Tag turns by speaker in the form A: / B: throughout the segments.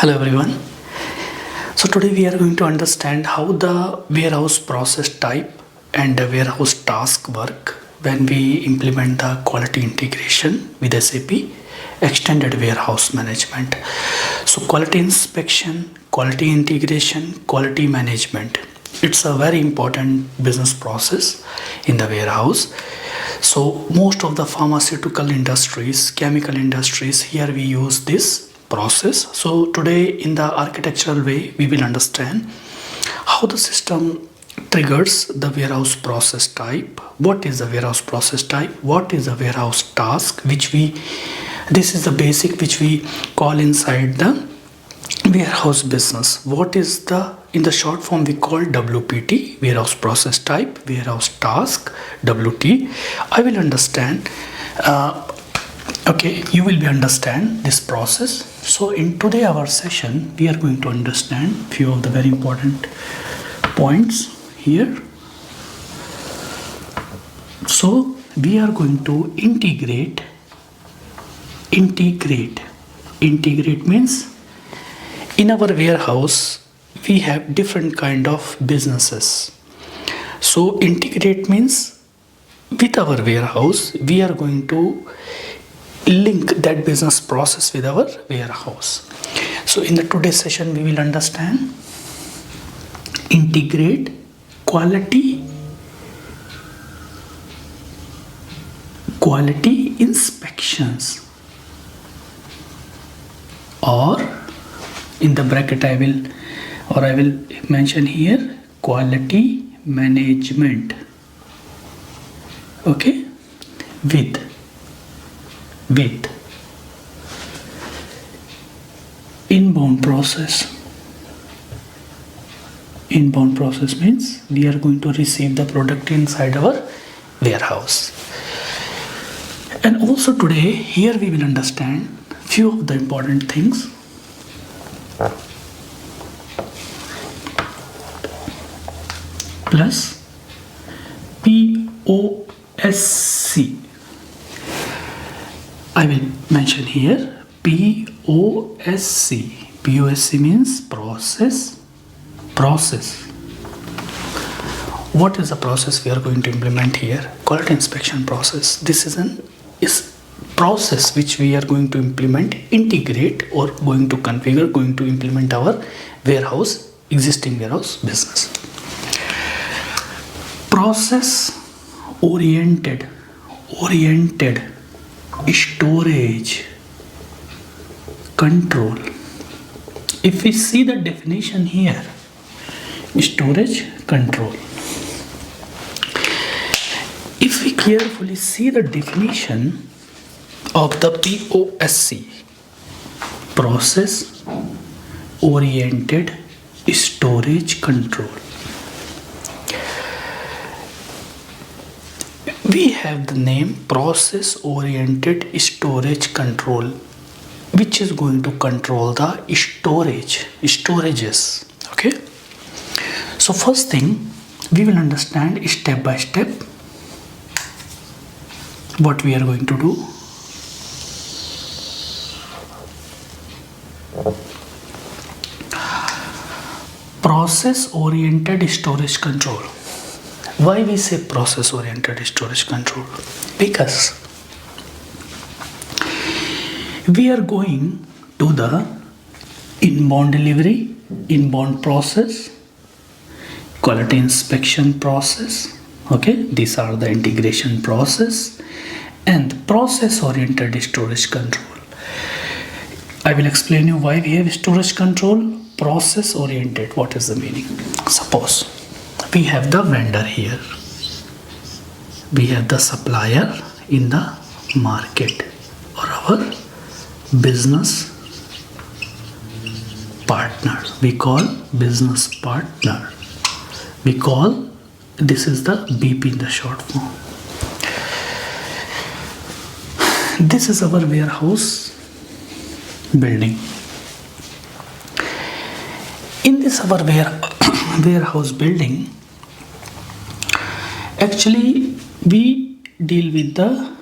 A: Hello everyone. So today we are going to understand how the warehouse process type and the warehouse task work when we implement the quality integration with SAP Extended Warehouse Management. So quality inspection, quality integration, quality management. It's a very important business process in the warehouse. So most of the pharmaceutical industries, chemical industries, here we use this process. So today in the architectural way we will understand how the system triggers the warehouse process type, what is the warehouse process type, what is the warehouse task, this is the basic which we call inside the warehouse business. What is the, in the short form we call WPT, warehouse process type, warehouse task, WT. I will understand, you will be understand this process. So in today our session we are going to understand few of the very important points here. So we are going to integrate means in our warehouse we have different kind of businesses. So integrate means with our warehouse we are going to link that business process with our warehouse. So in the today's session we will understand integrate quality inspections, or in the bracket I will mention here quality management, okay, with inbound process. Inbound process means we are going to receive the product inside our warehouse. And also today here we will understand few of the important things. Plus POSC. I will mention here POSC. POSC means process. What is the process we are going to implement here? Quality inspection process. This is process which we are going to implement, integrate, or going to configure, going to implement our existing warehouse business. Process oriented storage control. If we see the definition here, storage control. If we carefully see the definition of the POSC, process oriented storage control, we have the name process oriented storage control, which is going to control the storages. Okay, so first thing we will understand step by step what we are going to do. Process oriented storage control. Why we say process oriented storage control? Because we are going to the inbound delivery, inbound process, quality inspection process. Okay, these are the integration process and process oriented storage control. I will explain you why we have storage control. Process oriented, what is the meaning? Suppose we have the vendor here, we have the supplier in the market, or our business partner. We call business partner. We call, this is the BP in the short form. This is our warehouse building. In this our warehouse building, actually we deal with the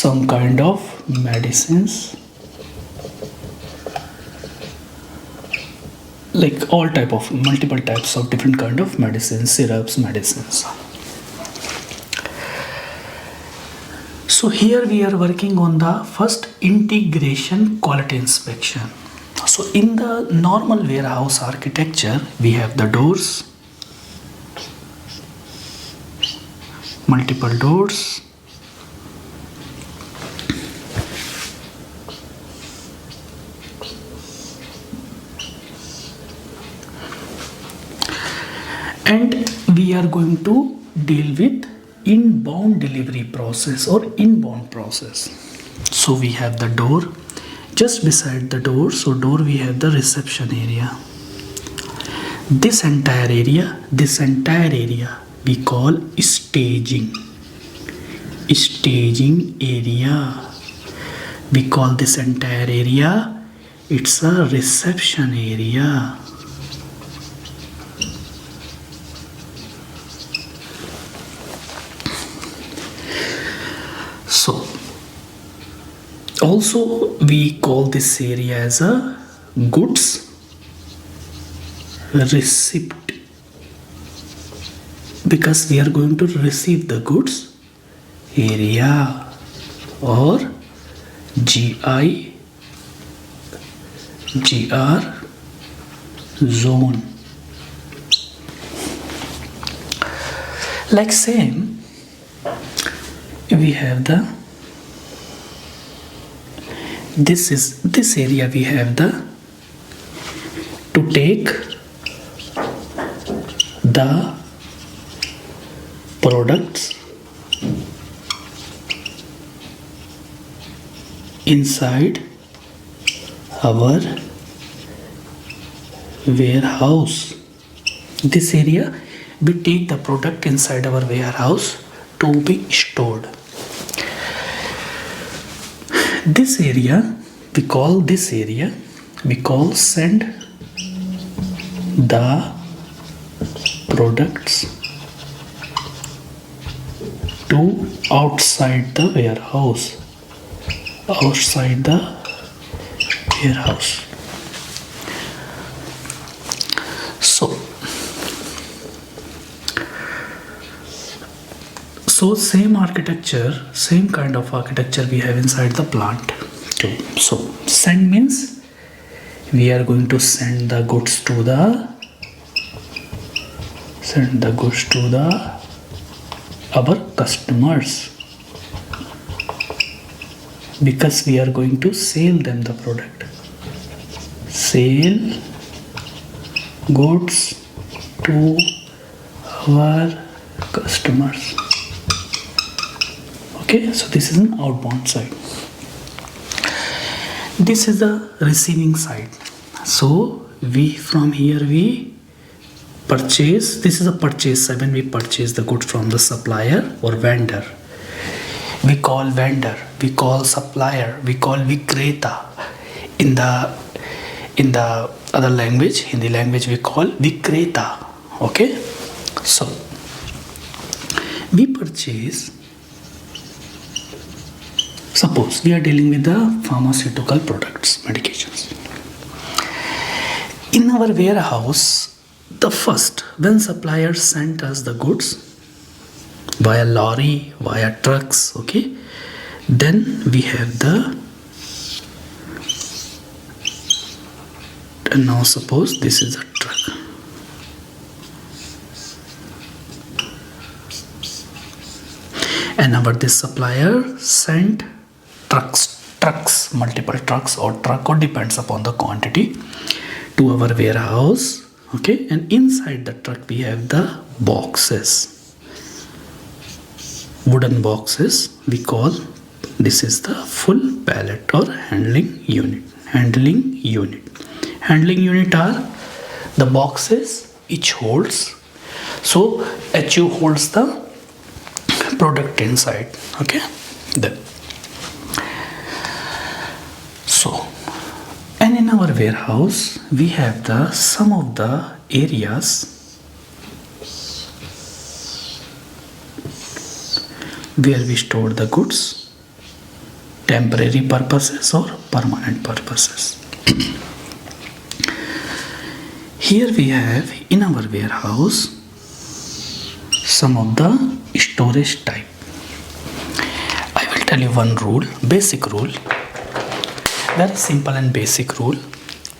A: some kind of medicines, like all type of multiple types of different kind of medicines, syrups, medicines. So here we are working on the first integration quality inspection. So in the normal warehouse architecture, we have the doors, multiple doors, and we are going to deal with inbound delivery process or inbound process. So we have the door, just beside the door, so door we have the reception area. This entire area we call staging area. We call this entire area, it's a reception area. So also we call this area as a goods receipt, because we are going to receive the goods area, or GR zone. Like same, we have this area we have to take the products inside our warehouse. This area we take the product inside our warehouse to be stored. This area we call send the products to outside the warehouse. So same architecture, same kind of architecture we have inside the plant too. So send means we are going to send the goods to our customers, because we are going to sell them the product. Sell goods to our customers. Okay, so this is an outbound side. This is the receiving side. So from here we purchase. This is a purchase side. When we purchase the good from the supplier or vendor, we call vendor, we call supplier, we call vikreta. In the other language, Hindi language, we call vikreta. Okay, so we purchase. Suppose we are dealing with the pharmaceutical products, medications. In our warehouse, the first, when suppliers sent us the goods via lorry, via trucks, okay, then we have and now suppose this is a truck. And our this supplier sent trucks, multiple trucks or truck, or depends upon the quantity, to our warehouse. Okay, and inside the truck we have the boxes, wooden boxes. We call this is the full pallet or handling unit. Handling unit are the boxes each holds. So HU holds the product inside. Okay, then so, and in our warehouse we have some of the areas where we store the goods. temporary purposes or permanent purposes. Here we have in our warehouse some of the storage type. I will tell you one rule, basic rule, very simple and basic rule.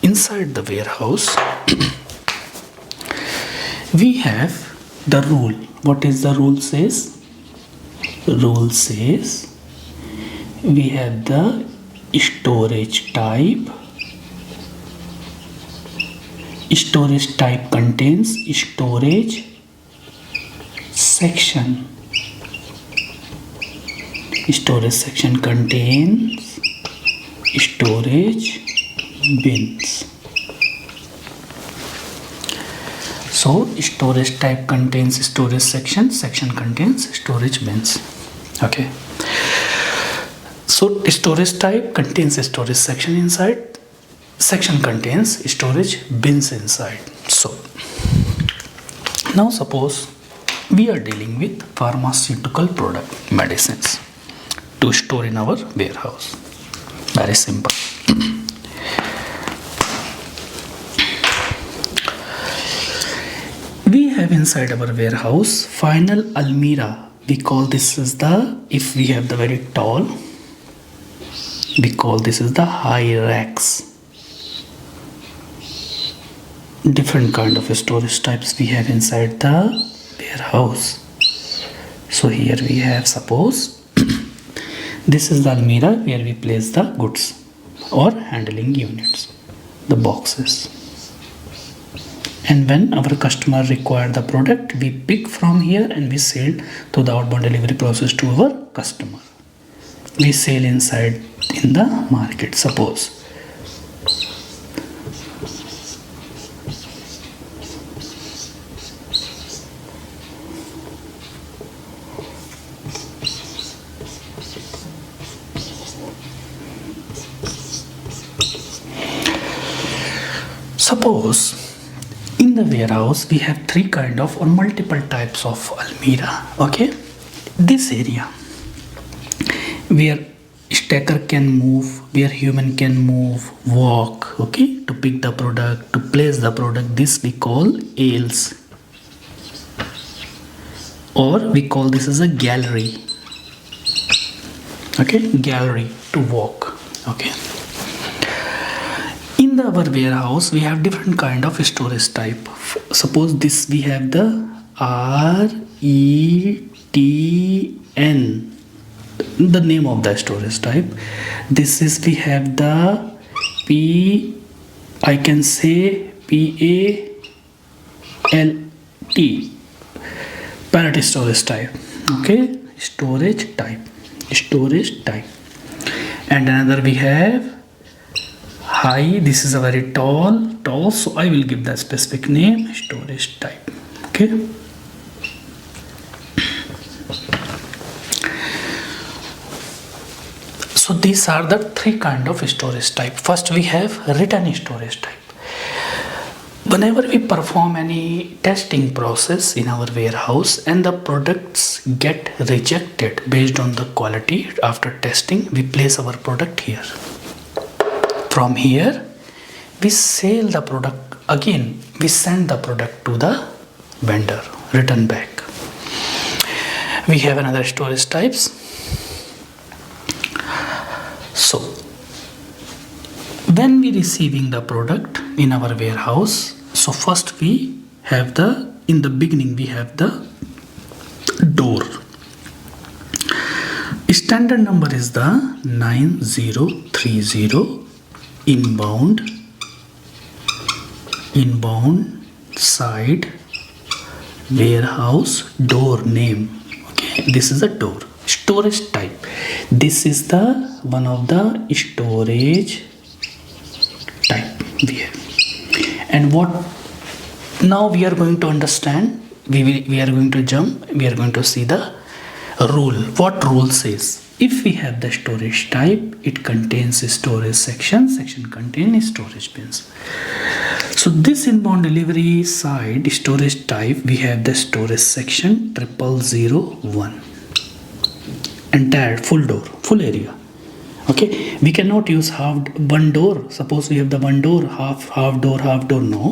A: Inside the warehouse we have the rule. What is the rule says? Rule says we have the storage type. Storage type contains storage section. Storage section contains storage bins. So storage type contains storage section, section contains storage bins. Okay. So storage type contains storage section inside, section contains storage bins inside. So now suppose we are dealing with pharmaceutical product, medicines, to store in our warehouse. Very simple. We have inside our warehouse final almirah. We call this as the, if we have the very tall, we call this as the high racks. Different kind of storage types we have inside the warehouse. So here we have, suppose this is the almirah where we place the goods or handling units, the boxes. And when our customer require the product, we pick from here and we sell to the outbound delivery process to our customer. We sell inside in the market, suppose. Suppose in the warehouse we have three kind of or multiple types of almirah. Okay, this area where stacker can move, where human can move, walk, okay, to pick the product, to place the product, this we call aisles, or we call this as a gallery. Okay, gallery to walk. Okay. In our warehouse we have different kind of storage type. Suppose this we have the RETN, the name of the storage type. This is, we have the I can say PALT, pallet storage type. Okay, storage type. And another we have high, this is a very tall, so I will give the specific name, storage type. Okay. So these are the three kind of storage type. First we have written storage type. Whenever we perform any testing process in our warehouse and the products get rejected based on the quality after testing, we place our product here. From here we sell the product again, we send the product to the vendor, return back. We have another storage types. So when we receiving the product in our warehouse, so first we have the, in the beginning we have the door. Standard number is the 9030. Inbound side warehouse door name. Okay, this is a door. Storage type, this is the one of the storage type we have. And what now we are going to understand, we are going to jump, we are going to see the rule. What rule says? If we have the storage type, it contains a storage section, section contains storage bins. So this inbound delivery side storage type, we have the storage section 0001, entire full door, full area. Okay, we cannot use half one door. Suppose we have the one door, half door, no.